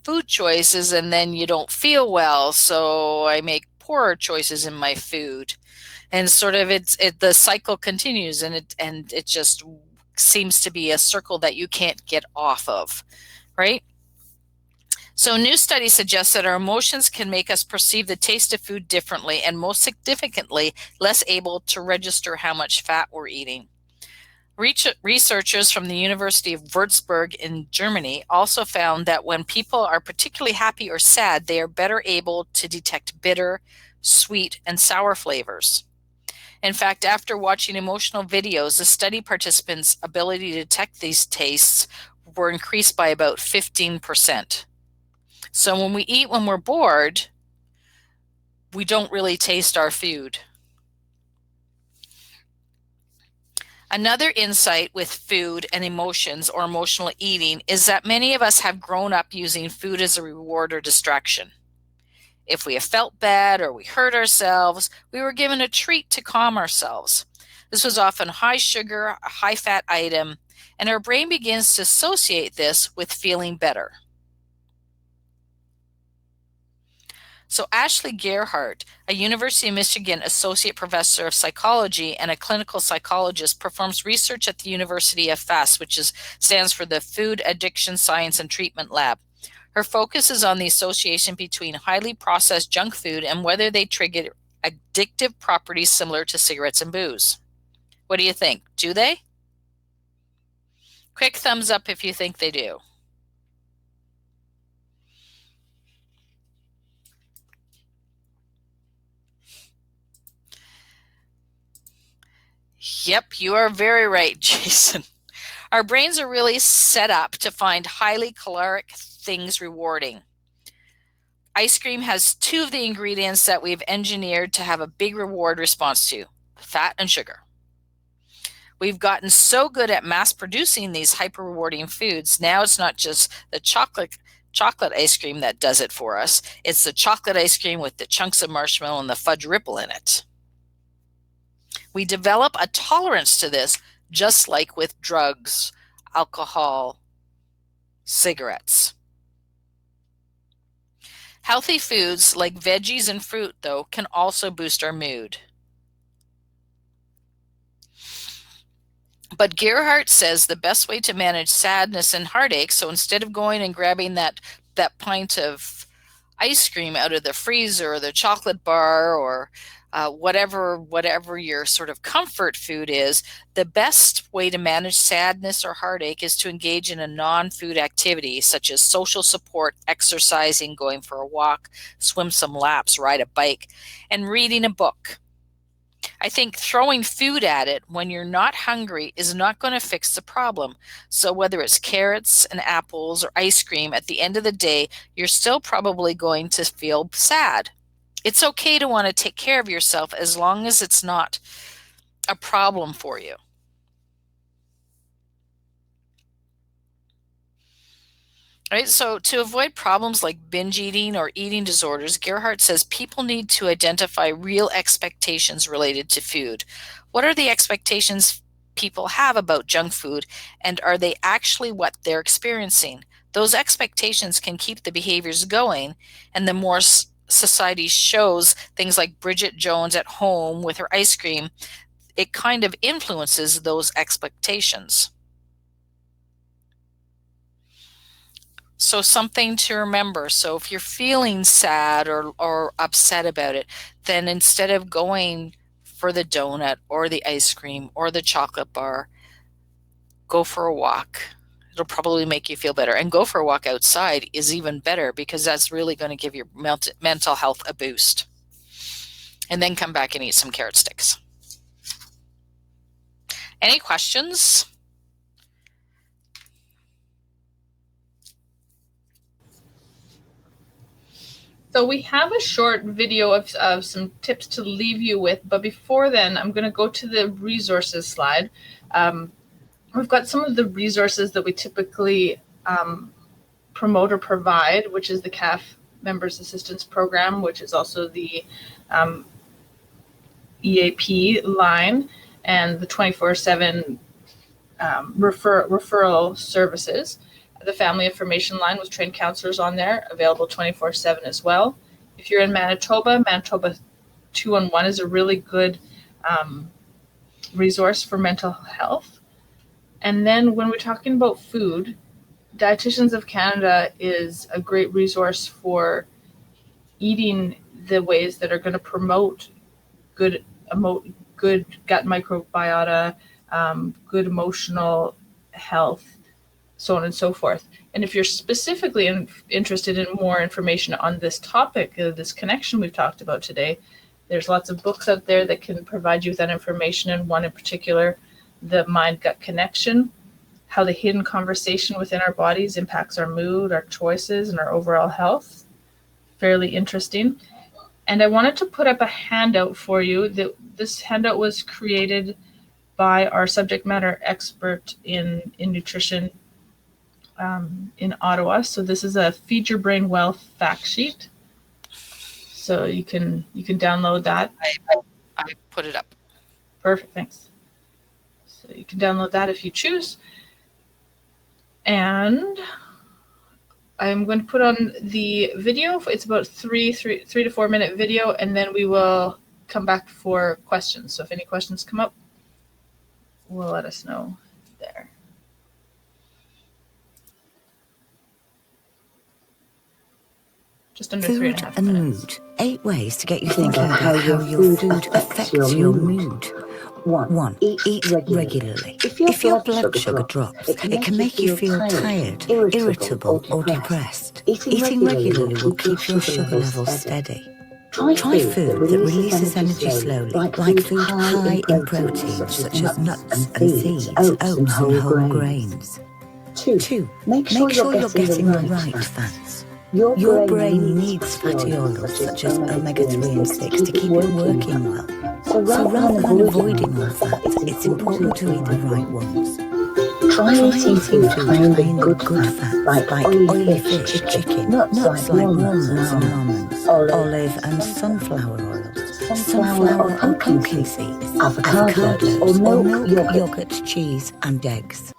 food choices and then you don't feel well, so I make poorer choices in my food. And sort of the cycle continues, and it just seems to be a circle that you can't get off of, right? So new studies suggest that our emotions can make us perceive the taste of food differently and most significantly, less able to register how much fat we're eating. Researchers from the University of Würzburg in Germany also found that when people are particularly happy or sad, they are better able to detect bitter, sweet, and sour flavors. In fact, after watching emotional videos, the study participants' ability to detect these tastes were increased by about 15%. So when we eat when we're bored, we don't really taste our food. Another insight with food and emotions or emotional eating is that many of us have grown up using food as a reward or distraction. If we have felt bad or we hurt ourselves, we were given a treat to calm ourselves. This was often high sugar, a high fat item, and our brain begins to associate this with feeling better. So Ashley Gerhardt, a University of Michigan associate professor of psychology and a clinical psychologist, performs research at the University of FAST, which stands for the Food Addiction Science and Treatment Lab. Her focus is on the association between highly processed junk food and whether they trigger addictive properties similar to cigarettes and booze. What do you think? Do they? Quick thumbs up if you think they do. Yep, you are very right, Jason. Our brains are really set up to find highly caloric things rewarding. Ice cream has two of the ingredients that we've engineered to have a big reward response to: fat and sugar. We've gotten so good at mass producing these hyper rewarding foods. Now it's not just the chocolate ice cream that does it for us. It's the chocolate ice cream with the chunks of marshmallow and the fudge ripple in it. We develop a tolerance to this, just like with drugs, alcohol, cigarettes. Healthy foods like veggies and fruit, though, can also boost our mood. But Gerhardt says the best way to manage sadness and heartache, so instead of going and grabbing that pint of ice cream out of the freezer or the chocolate bar or whatever your sort of comfort food is, the best way to manage sadness or heartache is to engage in a non-food activity such as social support, exercising, going for a walk, swim some laps, ride a bike, and reading a book. I think throwing food at it when you're not hungry is not going to fix the problem. So whether it's carrots and apples or ice cream, at the end of the day, you're still probably going to feel sad. It's okay to want to take care of yourself as long as it's not a problem for you. Right, so to avoid problems like binge eating or eating disorders, Gerhardt says people need to identify real expectations related to food. What are the expectations people have about junk food, and are they actually what they're experiencing? Those expectations can keep the behaviors going, and the more society shows things like Bridget Jones at home with her ice cream, it kind of influences those expectations. So something to remember. So if you're feeling sad or upset about it, then instead of going for the donut or the ice cream or the chocolate bar, go for a walk. It'll probably make you feel better. And go for a walk outside is even better because that's really going to give your mental health a boost. And then come back and eat some carrot sticks. Any questions? So we have a short video of some tips to leave you with, but before then, I'm going to go to the resources slide. We've got some of the resources that we typically promote or provide, which is the CAF Members Assistance Program, which is also the EAP line, and the 24/7 referral services. The Family Information Line with trained counselors on there, available 24/7 as well. If you're in Manitoba, Manitoba 211 is a really good resource for mental health. And then when we're talking about food, Dietitians of Canada is a great resource for eating the ways that are going to promote good gut microbiota, good emotional health, so on and so forth. And if you're specifically interested in more information on this topic, this connection we've talked about today, there's lots of books out there that can provide you with that information, and one in particular, The Mind-Gut Connection, How the Hidden Conversation Within Our Bodies Impacts Our Mood, Our Choices, and Our Overall Health. Fairly interesting. And I wanted to put up a handout for you. This handout was created by our subject matter expert in nutrition, in Ottawa. So this is a Feed Your Brain Well fact sheet. So you can download that. I put it up. Perfect, thanks. So you can download that if you choose. And I'm going to put on the video. It's about three to 4 minute video, and then we will come back for questions. So if any questions come up, will let us know there. Just under Food 3.5 and minutes. mood. 8 ways to get you thinking about how your food affects your mood. 1. Eat regularly. If your blood sugar drops, it can make you feel tired, irritable, or depressed. Eating regularly will keep your sugar levels steady. Try food that releases energy slowly, like food high in proteins such as nuts and seeds, oats and whole grains. 2. Make sure you're getting the right fats. Your brain needs fatty oils such as omega-3 and 6 to keep it working well. So rather than avoiding all fats, it's important to eat the right ones. Try eating food high in the good fats, like oily fish, chicken, nuts like walnuts and almonds, olive and sunflower oils, sunflower or pumpkin seeds, avocados, or milk, yogurt, cheese and eggs.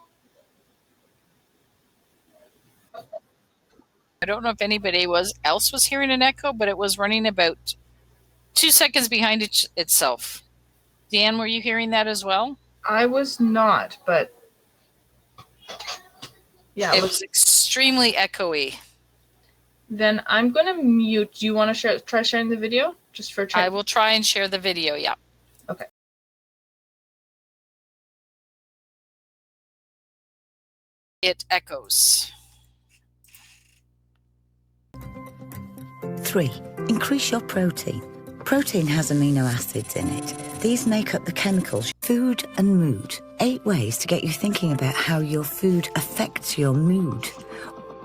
I don't know if anybody else was hearing an echo, but it was running about 2 seconds behind itself. Dan, were you hearing that as well? I was not, but yeah. It was extremely echoey. Then I'm going to mute. Do you want to try sharing the video? Just for I will try and share the video, yeah. Okay. It echoes. 3. Increase your protein. Protein has amino acids in it. These make up the chemicals. Food and mood. 8 ways to get you thinking about how your food affects your mood.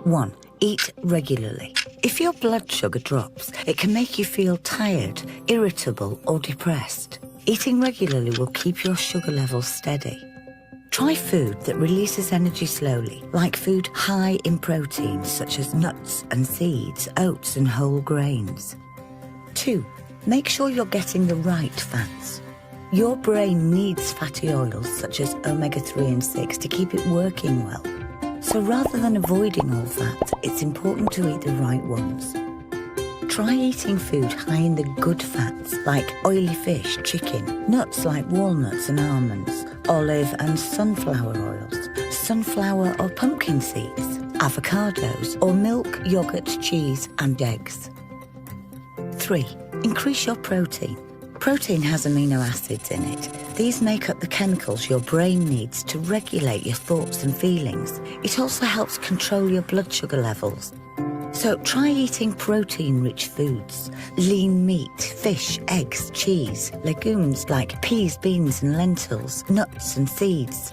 1. Eat regularly. If your blood sugar drops, it can make you feel tired, irritable, or depressed. Eating regularly will keep your sugar levels steady. Try food that releases energy slowly, like food high in proteins such as nuts and seeds, oats and whole grains. 2. Make sure you're getting the right fats. Your brain needs fatty oils such as omega-3 and 6 to keep it working well. So rather than avoiding all fat, it's important to eat the right ones. Try eating food high in the good fats like oily fish, chicken, nuts like walnuts and almonds, olive and sunflower oils, sunflower or pumpkin seeds, avocados, or milk, yogurt, cheese and eggs. 3. Increase your protein. Protein has amino acids in it. These make up the chemicals your brain needs to regulate your thoughts and feelings. It also helps control your blood sugar levels. So try eating protein-rich foods, lean meat, fish, eggs, cheese, legumes like peas, beans and lentils, nuts and seeds.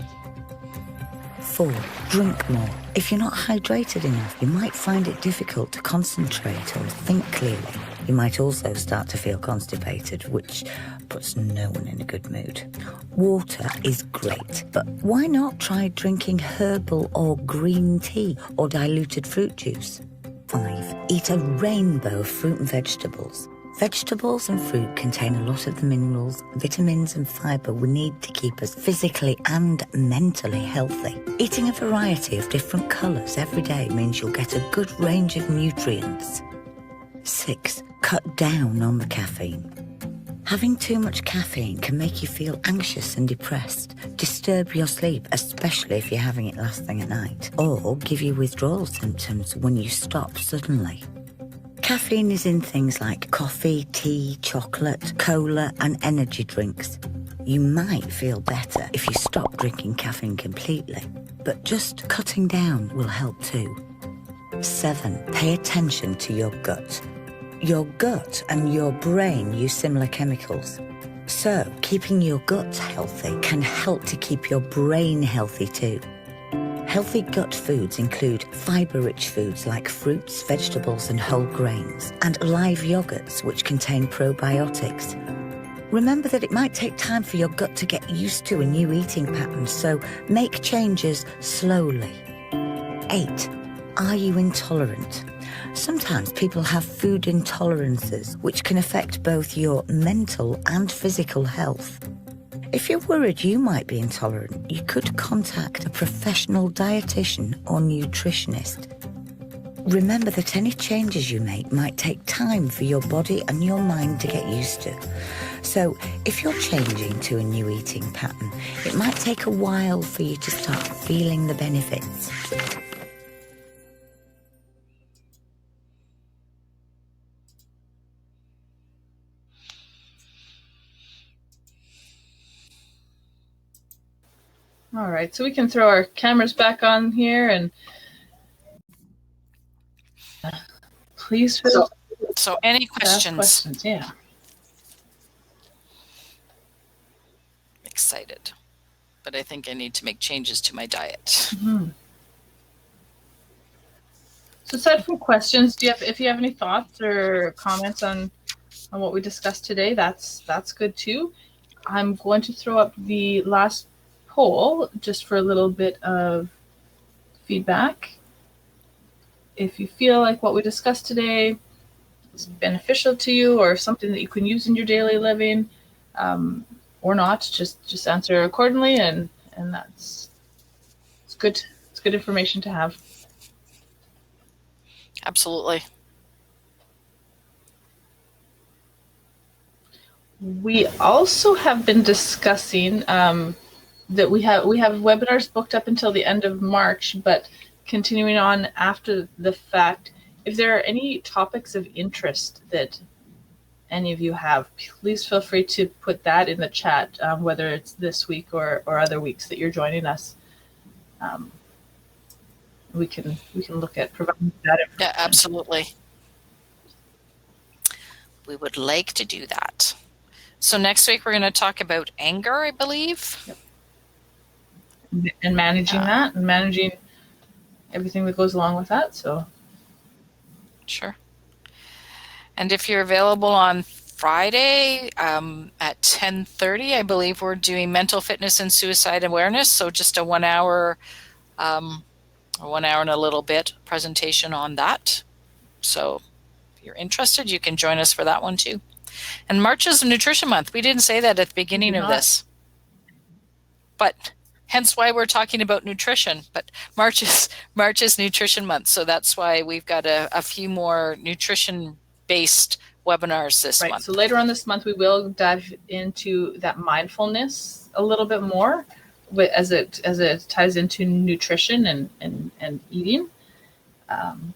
4. Drink more. If you're not hydrated enough, you might find it difficult to concentrate or think clearly. You might also start to feel constipated, which puts no one in a good mood. Water is great, but why not try drinking herbal or green tea or diluted fruit juice? 5. Eat a rainbow of fruit and vegetables. Vegetables and fruit contain a lot of the minerals, vitamins and fibre we need to keep us physically and mentally healthy. Eating a variety of different colours every day means you'll get a good range of nutrients. 6. Cut down on the caffeine. Having too much caffeine can make you feel anxious and depressed, disturb your sleep, especially if you're having it last thing at night, or give you withdrawal symptoms when you stop suddenly. Caffeine is in things like coffee, tea, chocolate, cola, and energy drinks. You might feel better if you stop drinking caffeine completely, but just cutting down will help too. 7. Pay attention to your gut. Your gut and your brain use similar chemicals. So, keeping your gut healthy can help to keep your brain healthy too. Healthy gut foods include fibre-rich foods like fruits, vegetables and whole grains, and live yogurts which contain probiotics. Remember that it might take time for your gut to get used to a new eating pattern, so make changes slowly. 8. Are you intolerant? Sometimes people have food intolerances, which can affect both your mental and physical health. If you're worried you might be intolerant, you could contact a professional dietitian or nutritionist. Remember that any changes you make might take time for your body and your mind to get used to. So if you're changing to a new eating pattern, it might take a while for you to start feeling the benefits. All right, so we can throw our cameras back on here and please feel So any questions? Questions, yeah. Excited. But I think I need to make changes to my diet. Mm-hmm. So aside from questions, if you have any thoughts or comments on what we discussed today, that's good too. I'm going to throw up the last poll just for a little bit of feedback. If you feel like what we discussed today is beneficial to you or something that you can use in your daily living, or not, just answer accordingly, and it's good. It's good information to have. Absolutely. We also have been discussing that we have webinars booked up until the end of March, but continuing on after the fact. If there are any topics of interest that any of you have, please feel free to put that in the chat, whether it's this week or other weeks that you're joining us. We can look at providing that information. Yeah, absolutely. We would like to do that. So next week we're going to talk about anger, I believe. Yep. And managing that, and managing everything that goes along with that. So sure. And if you're available on Friday at 10:30, I believe we're doing mental fitness and suicide awareness. So just a 1 hour, 1 hour and a little bit presentation on that. So if you're interested, you can join us for that one too. And March is Nutrition Month. We didn't say that at the beginning of this, but hence why we're talking about nutrition. But March is Nutrition Month, so that's why we've got a few more nutrition-based webinars this month. So later on this month, we will dive into that mindfulness a little bit more, as it ties into nutrition and eating.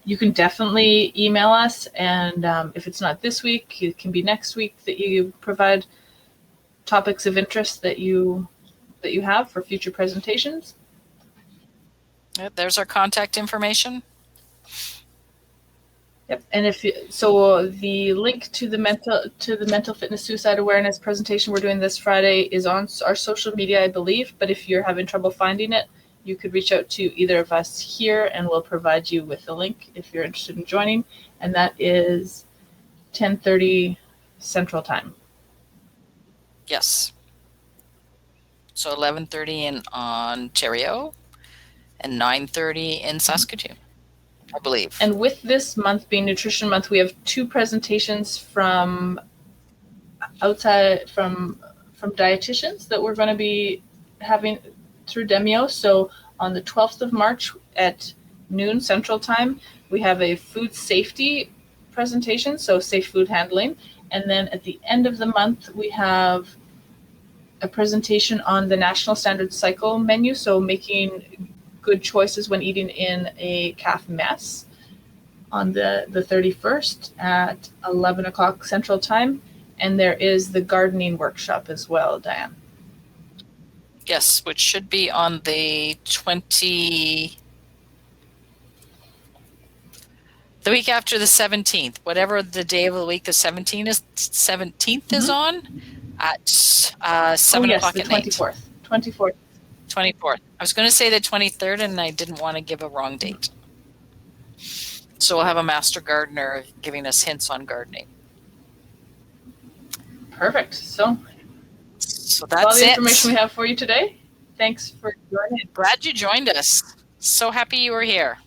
You can definitely email us, and if it's not this week, it can be next week that you provide topics of interest that you have for future presentations. There's our contact information. Yep, and so the link to the mental fitness suicide awareness presentation we're doing this Friday is on our social media, I believe. But if you're having trouble finding it, you could reach out to either of us here, and we'll provide you with the link if you're interested in joining. And that is 10:30 Central Time. Yes. So 11:30 in Ontario and 9:30 in Saskatoon, I believe. And with this month being Nutrition Month, we have two presentations from outside from dietitians that we're going to be having through Demio. So on the 12th of March at noon Central Time, we have a food safety presentation, so safe food handling. And then at the end of the month, we have a presentation on the National Standard Cycle menu, so making good choices when eating in a calf mess, on the 31st at 11 o'clock Central Time. And there is the gardening workshop as well, Diane. Yes, which should be on the the week after the 17th, whatever the day of the week the 17th is on, at 7 o'clock at night. 24th. I was going to say the 23rd, and I didn't want to give a wrong date. So we'll have a master gardener giving us hints on gardening. Perfect. So that's all the information we have for you today. Thanks for joining. Glad you joined us. So happy you were here.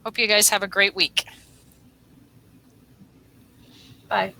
Hope you guys have a great week. Bye.